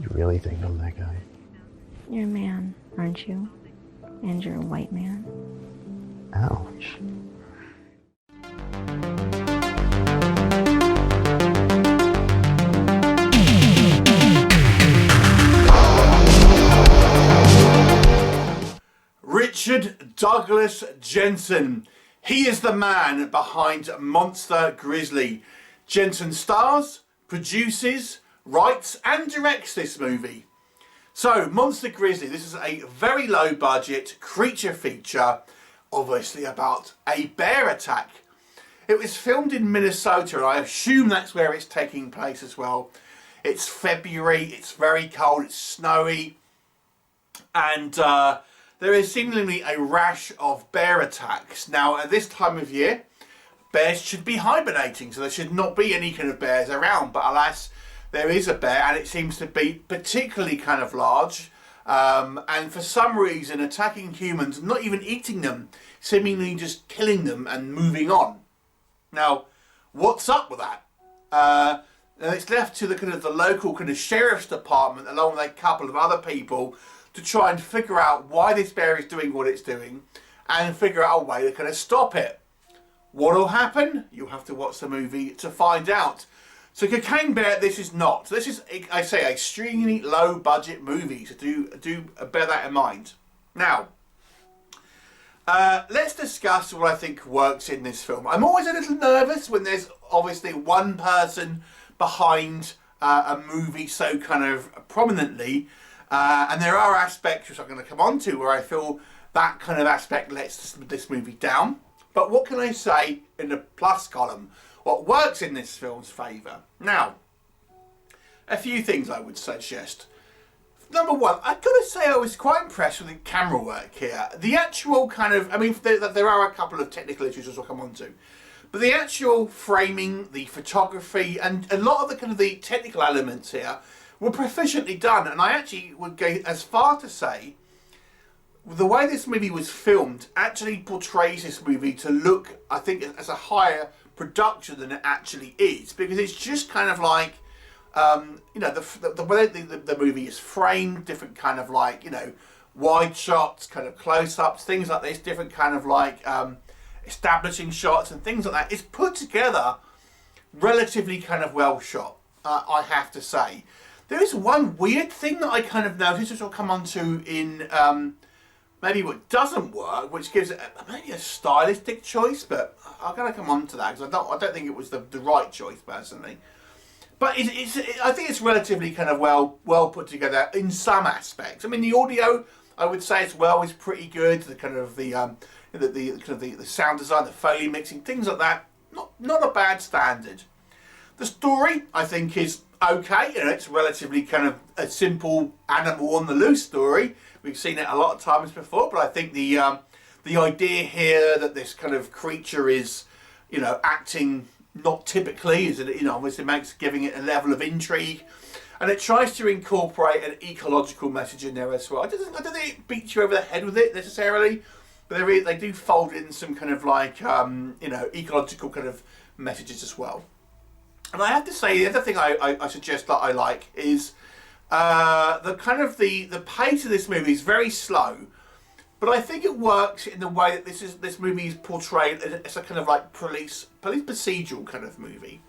You really think I'm that guy? You're a man, aren't you? And you're a white man. Ouch. Richard Douglas Jensen. He is the man behind Monster Grizzly. Jensen stars, produces, writes and directs this movie. So, Monster Grizzly, this is a very low budget creature feature, obviously about a bear attack. It was filmed in Minnesota, and I assume that's where it's taking place as well. It's February, it's very cold, it's snowy, and there is seemingly a rash of bear attacks. Now, at this time of year, bears should be hibernating, so there should not be any kind of bears around, but alas, there is a bear, and it seems to be particularly kind of large, and for some reason attacking humans, not even eating them, seemingly just killing them and moving on. Now, what's up with that? And it's left to the local kind of sheriff's department, along with a couple of other people, to try and figure out why this bear is doing what it's doing, and figure out a way to kind of stop it. What will happen? You'll have to watch the movie to find out. So Cocaine Bear, this is not. This is, I say, a extremely low budget movie, so do bear that in mind. Now, let's discuss what I think works in this film. I'm always a little nervous when there's obviously one person behind a movie so kind of prominently, and there are aspects which I'm going to come on to where I feel that kind of aspect lets this movie down. But what can I say in the plus column? What works in this film's favour? Now, a few things I would suggest. Number one, I've got to say I was quite impressed with the camera work here. The actual kind of, I mean, there are a couple of technical issues which I'll come on to. But the actual framing, the photography, and a lot of the kind of the technical elements here were proficiently done. And I actually would go as far to say the way this movie was filmed actually portrays this movie to look, I think, as a higher production than it actually is, because it's just kind of like, you know, the way the movie is framed, different kind of like, you know, wide shots, kind of close-ups, things like this, different kind of like establishing shots and things like that. It's put together relatively kind of well shot, I have to say. There is one weird thing that I kind of noticed, which I'll come on to in maybe what doesn't work, which gives it maybe a stylistic choice, but I'm going to come on to that because I don't think it was the right choice personally. But I think it's relatively kind of well put together in some aspects. I mean, the audio, I would say as well, is pretty good. The kind of the sound design, the Foley mixing, things like that, not a bad standard. The story, I think, is okay. You know, it's relatively kind of a simple animal on the loose story. We've seen it a lot of times before, but I think the idea here that this kind of creature is, you know, acting not typically, is it, you know, obviously makes giving it a level of intrigue, and it tries to incorporate an ecological message in there as well. I don't think it beats you over the head with it necessarily, but they do fold in some kind of like you know, ecological kind of messages as well. And I have to say, the other thing I suggest that I like is the kind of the pace of this movie is very slow, but I think it works in the way that this movie is portrayed as a kind of like police procedural kind of movie.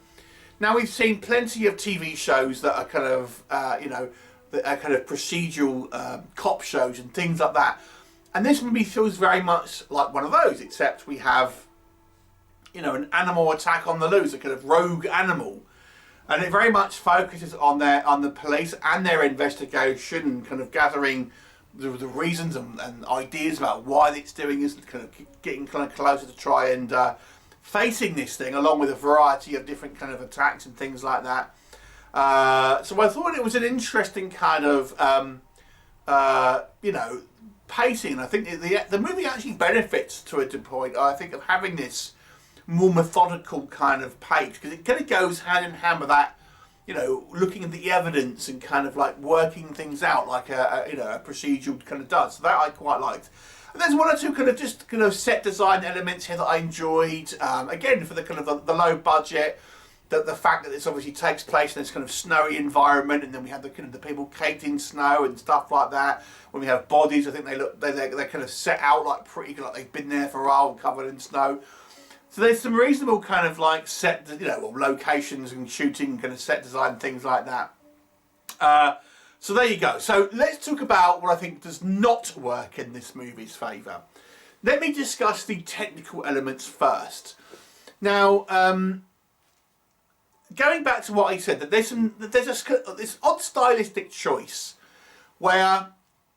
Now, we've seen plenty of TV shows that are kind of you know, that are kind of procedural cop shows and things like that, and this movie feels very much like one of those, except we have, you know, an animal attack on the loose, a kind of rogue animal. And it very much focuses on the police and their investigation, and kind of gathering the reasons and ideas about why it's doing this, and kind of getting kind of closer to try and facing this thing, along with a variety of different kind of attacks and things like that. So I thought it was an interesting kind of you know, pacing. And I think the movie actually benefits to a point, I think, of having this more methodical kind of pace, because it kind of goes hand in hand with that, you know, looking at the evidence and kind of like working things out like you know, a procedural kind of does. So that I quite liked. And there's one or two kind of set design elements here that I enjoyed. Again, for the kind of the low budget, the fact that this obviously takes place in this kind of snowy environment, and then we have the kind of the people caked in snow and stuff like that. When we have bodies, I think they're kind of set out like pretty, like they've been there for a while, covered in snow. So there's some reasonable kind of like set, locations and shooting, kind of set design, things like that. So there you go. So let's talk about what I think does not work in this movie's favour. Let me discuss the technical elements first. Now, going back to what I said, that there's this odd stylistic choice where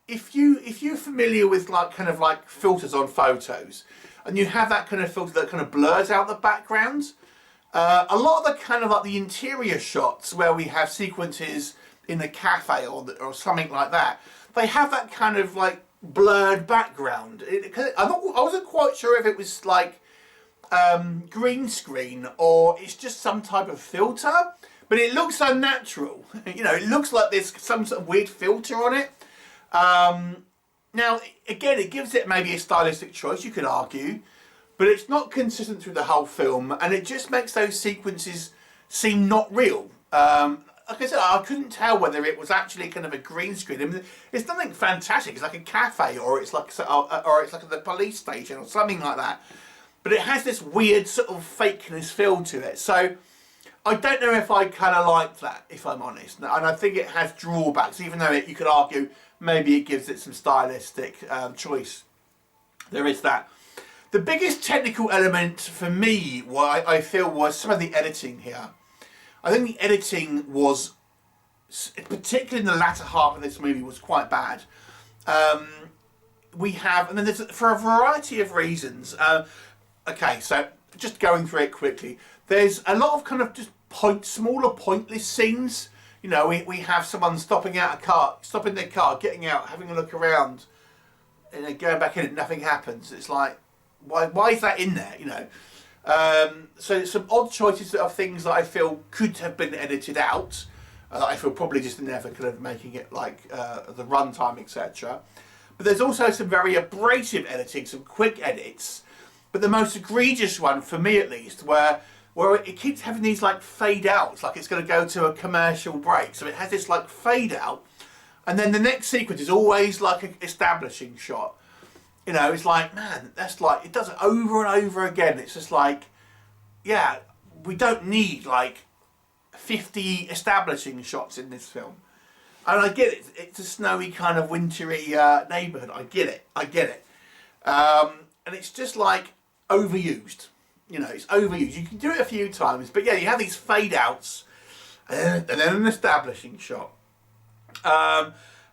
if you're familiar with kind of filters on photos, and you have that kind of filter that kind of blurs out the background, a lot of the kind of the interior shots where we have sequences in a cafe or something like that, they have that kind of blurred background. I wasn't quite sure if it was green screen or it's just some type of filter, but it looks unnatural. It looks like there's some sort of weird filter on it. Now, again, it gives it maybe a stylistic choice, you could argue, but it's not consistent through the whole film, and it just makes those sequences seem not real. Like I said, I couldn't tell whether it was actually kind of a green screen. I mean, it's nothing fantastic. It's like a cafe, or it's like the police station, or something like that. But it has this weird sort of fakeness feel to it. So I don't know if I kind of like that, if I'm honest. And I think it has drawbacks, even though you could argue maybe it gives it some stylistic choice. There is that. The biggest technical element for me, what I feel, was some of the editing here. I think the editing was, particularly in the latter half of this movie, was quite bad. We have, and then there's, for a variety of reasons. Okay, so just going through it quickly. There's a lot of kind of just smaller pointless scenes. We have someone stopping their car, getting out, having a look around, and then going back in and nothing happens. It's like, why is that in there, So some odd choices of things that I feel could have been edited out. I feel probably just in there for kind of making it the runtime, etc. But there's also some very abrasive editing, some quick edits. But the most egregious one, for me at least, where it keeps having these fade outs, like it's going to go to a commercial break. So it has this fade out, and then the next sequence is always an establishing shot. It's man, that's it does it over and over again. It's just yeah, we don't need 50 establishing shots in this film. And I get it, it's a snowy kind of wintry neighbourhood. I get it. And it's just overused. It's overused. You can do it a few times, but yeah, you have these fade outs and then an establishing shot.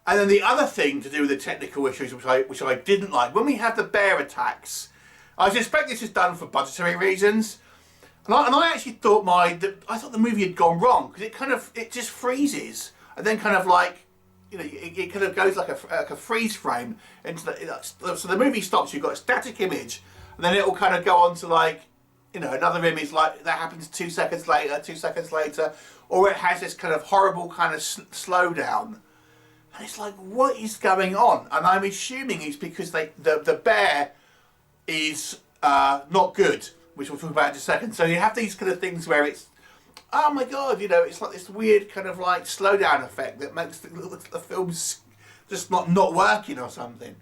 And then the other thing to do with the technical issues, which I didn't like, when we have the bear attacks, I suspect this is done for budgetary reasons. And I actually thought I thought the movie had gone wrong, because it just freezes, and then kind of it kind of goes like a freeze frame into so the movie stops. You've got a static image, and then it will kind of go on to another image that happens 2 seconds later, or it has this kind of horrible kind of slowdown. And it's what is going on? And I'm assuming it's because the bear is not good, which we'll talk about in a second. So you have these kind of things where it's, oh my god, it's like this weird kind of slowdown effect that makes the film's just not working or something.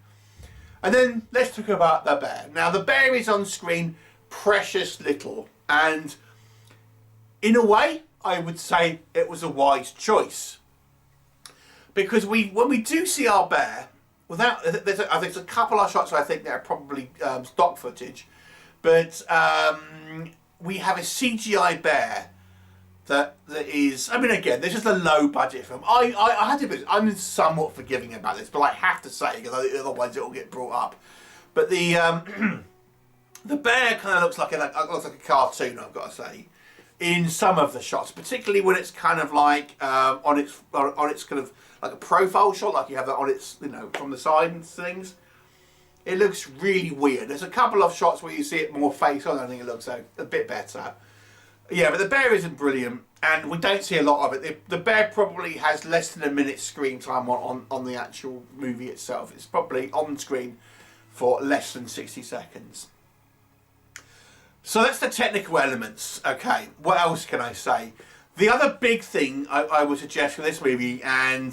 And then let's talk about the bear. Now the bear is on screen precious little, and in a way I would say it was a wise choice. Because when we do see our bear, there's a couple of shots I think that are probably stock footage, but we have a CGI bear that is, I mean, again, this is a low budget film. I had to be, I'm somewhat forgiving about this, but I have to say, because otherwise it will get brought up. But the the bear kind of looks like a cartoon, I've got to say, in some of the shots, particularly when it's kind of on its kind of like a profile shot, like you have that on its, from the side and things. It looks really weird. There's a couple of shots where you see it more face on. I think it looks a bit better. Yeah, but the bear isn't brilliant, and we don't see a lot of it. The bear probably has less than a minute's screen time on the actual movie itself. It's probably on screen for less than 60 seconds. So that's the technical elements. Okay, what else can I say? The other big thing I would suggest for this movie, and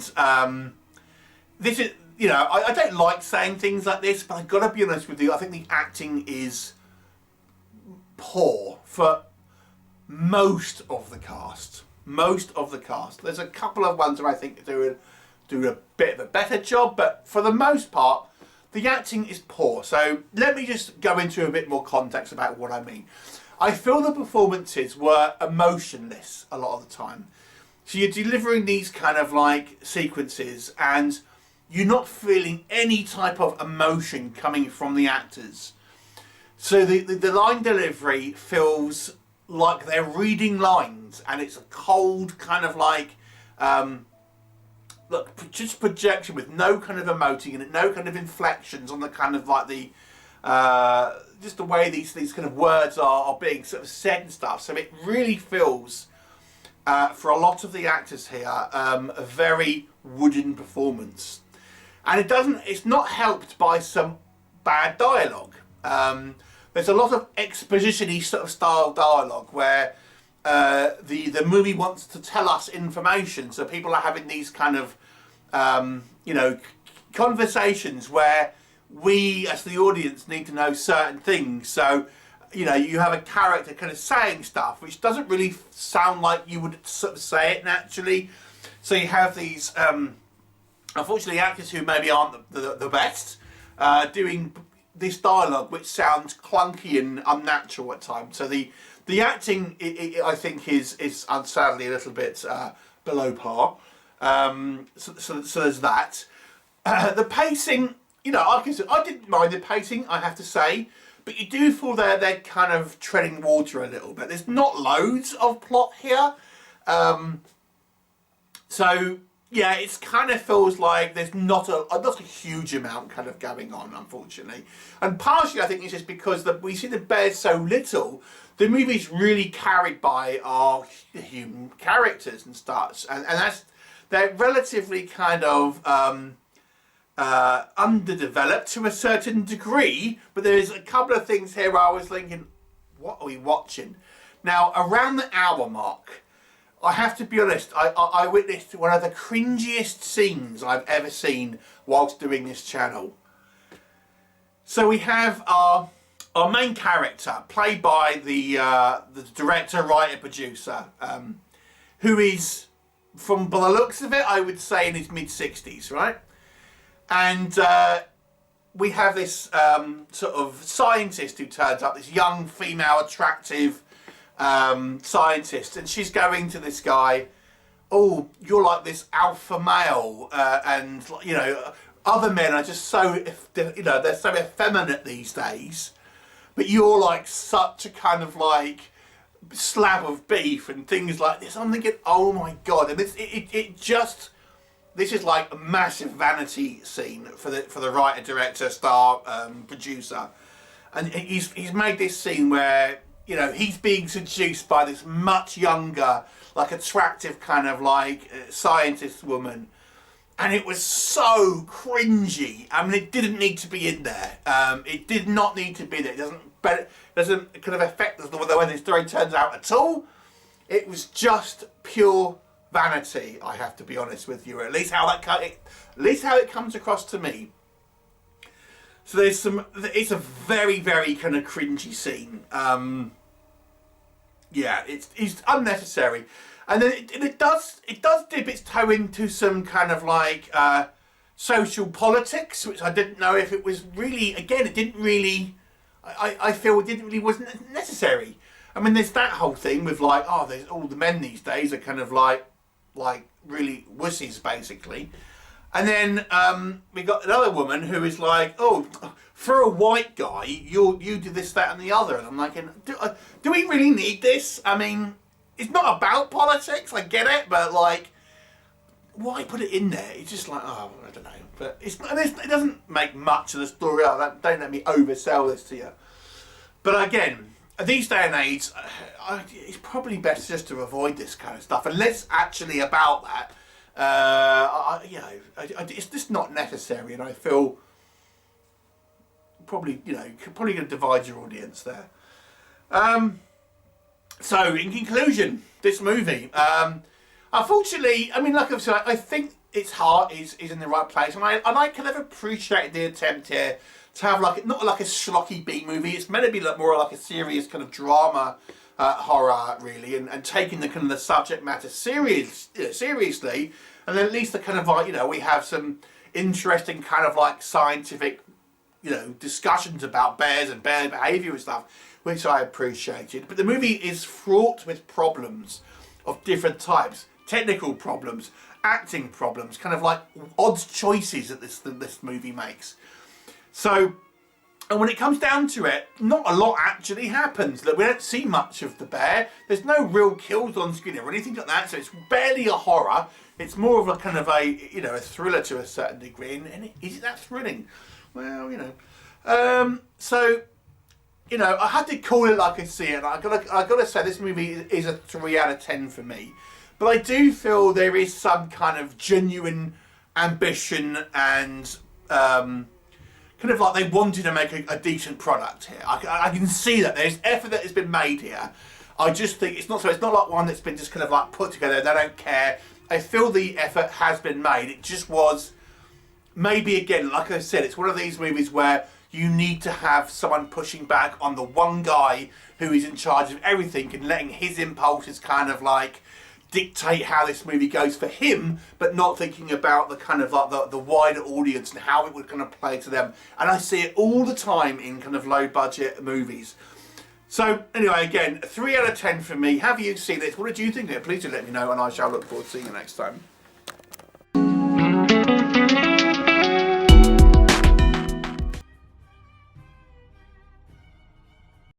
this is, you know, I don't like saying things like this, but I've got to be honest with you, I think the acting is poor for most of the cast. Most of the cast. There's a couple of ones where I think do a bit of a better job, but for the most part, the acting is poor. So let me just go into a bit more context about what I mean. I feel the performances were emotionless a lot of the time. So you're delivering these kind of like sequences and you're not feeling any type of emotion coming from the actors. So the line delivery feels like they're reading lines, and it's a cold kind of like, look, just projection with no kind of emoting in it, no kind of inflections on the kind of like the, just the way these kind of words are being sort of said and stuff. So it really feels, for a lot of the actors here, a very wooden performance. And it's not helped by some bad dialogue. There's a lot of exposition-y sort of style dialogue where the movie wants to tell us information. So people are having these kind of, you know, conversations where we as the audience need to know certain things. So, you know, you have a character kind of saying stuff which doesn't really sound like you would sort of say it naturally. So you have these, unfortunately, actors who maybe aren't the best, doing this dialogue which sounds clunky and unnatural at times. So the acting, I think, is sadly a little bit below par. So there's that. The pacing, you know, I didn't mind the pacing, I have to say, but you do feel they're kind of treading water a little bit. There's not loads of plot here. So yeah, it kind of feels like there's not a huge amount kind of going on, unfortunately. And partially I think it's just because we see the bears so little, the movie's really carried by our human characters and such. And they're relatively kind of underdeveloped to a certain degree, but there's a couple of things here where I was thinking, what are we watching? Now, around the hour mark, I have to be honest, I witnessed one of the cringiest scenes I've ever seen whilst doing this channel. So we have our main character, played by the director, writer, producer, who is, from by the looks of it, I would say in his mid-60s, right? And we have this sort of scientist who turns up, this young, female, attractive scientist, and she's going to this guy, oh, you're like this alpha male, and you know, other men are just so, you know, they're so effeminate these days, but you're like such a kind of like slab of beef and things like this. I'm thinking, oh my god, and it just, this is like a massive vanity scene for the writer, director, star, producer, and he's made this scene where, you know, he's being seduced by this much younger, like attractive kind of like scientist woman. And it was so cringy. I mean, it didn't need to be in there. It did not need to be there. It doesn't kind of affect the way this story turns out at all. It was just pure vanity, I have to be honest with you. At least how it comes across to me. So there's it's a very, very kind of cringy scene. Yeah, it's unnecessary, and then it does dip its toe into some kind of like social politics, which I didn't know if it was really. Again, it didn't really. I feel it wasn't necessary. I mean, there's that whole thing with like, oh, there's all the men these days are kind of like really wussies basically, and then we got another woman who is like, oh, for a white guy, you do this, that, and the other, and I'm like, do we really need this? I mean, it's not about politics, I get it, but like, why put it in there? It's just like, oh, I don't know, but it doesn't make much of the story. Oh, don't let me oversell this to you. But again, these day and age, it's probably best just to avoid this kind of stuff, unless actually about that. You know, it's just not necessary, and I feel probably, you know, probably going to divide your audience there. So, in conclusion, this movie, unfortunately, I mean, like I've said, I think its heart is in the right place, and I kind of appreciate the attempt here to have like not like a schlocky B movie. It's meant to be like more like a serious kind of drama horror, really, and taking the kind of the subject matter seriously, and then at least the kind of like we have some interesting kind of like scientific discussions about bears and bear behaviour and stuff, which I appreciated. But the movie is fraught with problems of different types. Technical problems, acting problems, kind of like odd choices that this movie makes. So, and when it comes down to it, not a lot actually happens. Look, we don't see much of the bear. There's no real kills on screen or anything like that, so it's barely a horror. It's more of a kind of a thriller to a certain degree. And is it that thrilling? Well, so, I had to call it like I see it. I gotta say, this movie is a 3 out of 10 for me. But I do feel there is some kind of genuine ambition and kind of like they wanted to make a decent product here. I can see that there's effort that has been made here. I just think it's not like one that's been just kind of like put together. They don't care. I feel the effort has been made. It just was. Maybe again, like I said, it's one of these movies where you need to have someone pushing back on the one guy who is in charge of everything and letting his impulses kind of like dictate how this movie goes for him, but not thinking about the kind of like the wider audience and how it would kind of play to them. And I see it all the time in kind of low budget movies. So anyway, again, 3 out of 10 for me. Have you seen it? What did you think of it? Please do let me know, and I shall look forward to seeing you next time.